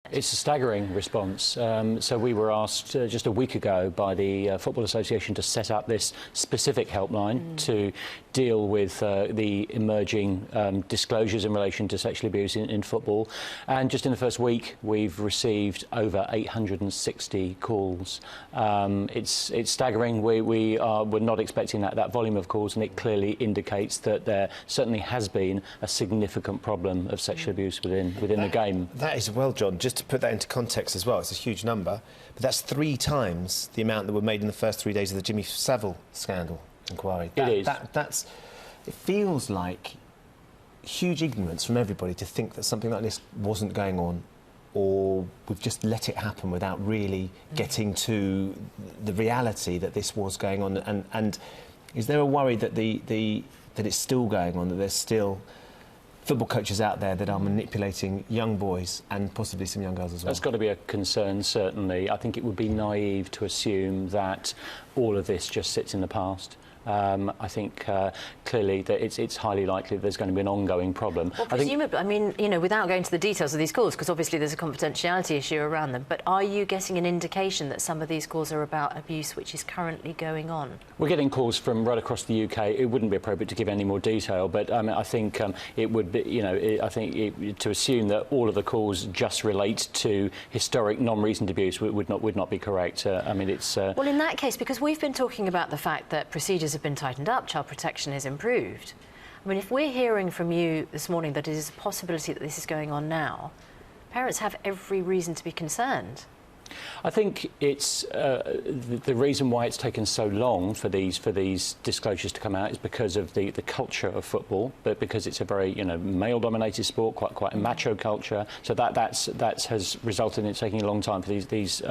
It's a staggering response. So we were asked just a week ago by the Football Association to set up this specific helpline to deal with the emerging disclosures in relation to sexual abuse in football. And just in the first week, we've received over 860 calls. It's staggering. We're not expecting that volume of calls, and it clearly indicates that there certainly has been a significant problem of sexual abuse within the game. That is, well, John, just to put that into context as well, it's a huge number, but that's 3 times the amount that were made in the first 3 days of the Jimmy Savile scandal inquiry. It feels like huge ignorance from everybody to think that something like this wasn't going on, or we've just let it happen without really getting to the reality that this was going on. And is there a worry that that it's still going on, that there's still football coaches out there that are manipulating young boys and possibly some young girls as well? That's got to be a concern, certainly. I think it would be naive to assume that all of this just sits in the past. I think clearly that it's highly likely that there's going to be an ongoing problem. Well, presumably, I mean, you know, without going to the details of these calls, because obviously there's a confidentiality issue around them, but are you getting an indication that some of these calls are about abuse which is currently going on? We're getting calls from right across the UK. It wouldn't be appropriate to give any more detail, but I think it would be, you know, to assume that all of the calls just relate to historic non-recent abuse would not be correct. I mean, it's... Well, in that case, because we've been talking about the fact that procedures have been tightened up, child protection is improved. I mean, if we're hearing from you this morning that it is a possibility that this is going on now, parents have every reason to be concerned. I think it's the reason why it's taken so long for these disclosures to come out is because of the culture of football, but because it's a very, you know, male-dominated sport, quite a macho culture. So that has resulted in it taking a long time for these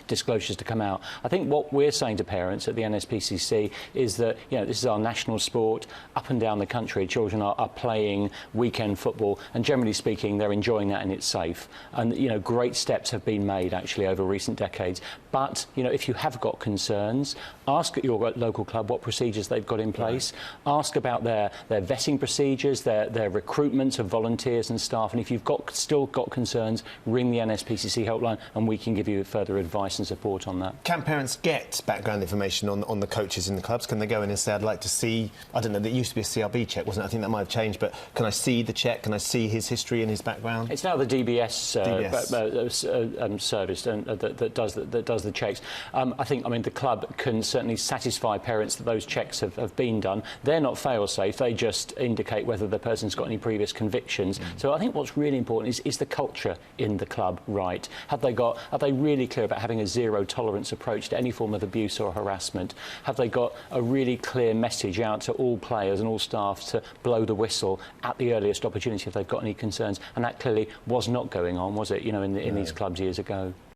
disclosures to come out. I think what we're saying to parents at the NSPCC is that, you know, this is our national sport. Up and down the country, children are playing weekend football, and generally speaking, they're enjoying that and it's safe. And, you know, great steps have been made actually over recent decades. But, you know, if you have got concerns, ask at your local club what procedures they've got in place. Right. Ask about their vetting procedures, their recruitment of volunteers and staff. And if you've still got concerns, ring the NSPCC helpline and we can give you further advice and support on that. Can parents get background information on the coaches in the clubs? Can they go in and say, I'd like to see, I don't know, there used to be a CRB check, wasn't it? I think that might have changed, but can I see the check? Can I see his history and his background? It's now the DBS service that does the checks. I think, I mean, the club can certainly satisfy parents that those checks have been done. They're not fail-safe. They just indicate whether the person's got any previous convictions. So I think what's really important is the culture in the club right? Are they really clear about having a zero-tolerance approach to any form of abuse or harassment? Have they got a really clear message out to all players and all staff to blow the whistle at the earliest opportunity if they've got any concerns? And that clearly was not going on, was it, you know, in these clubs years ago?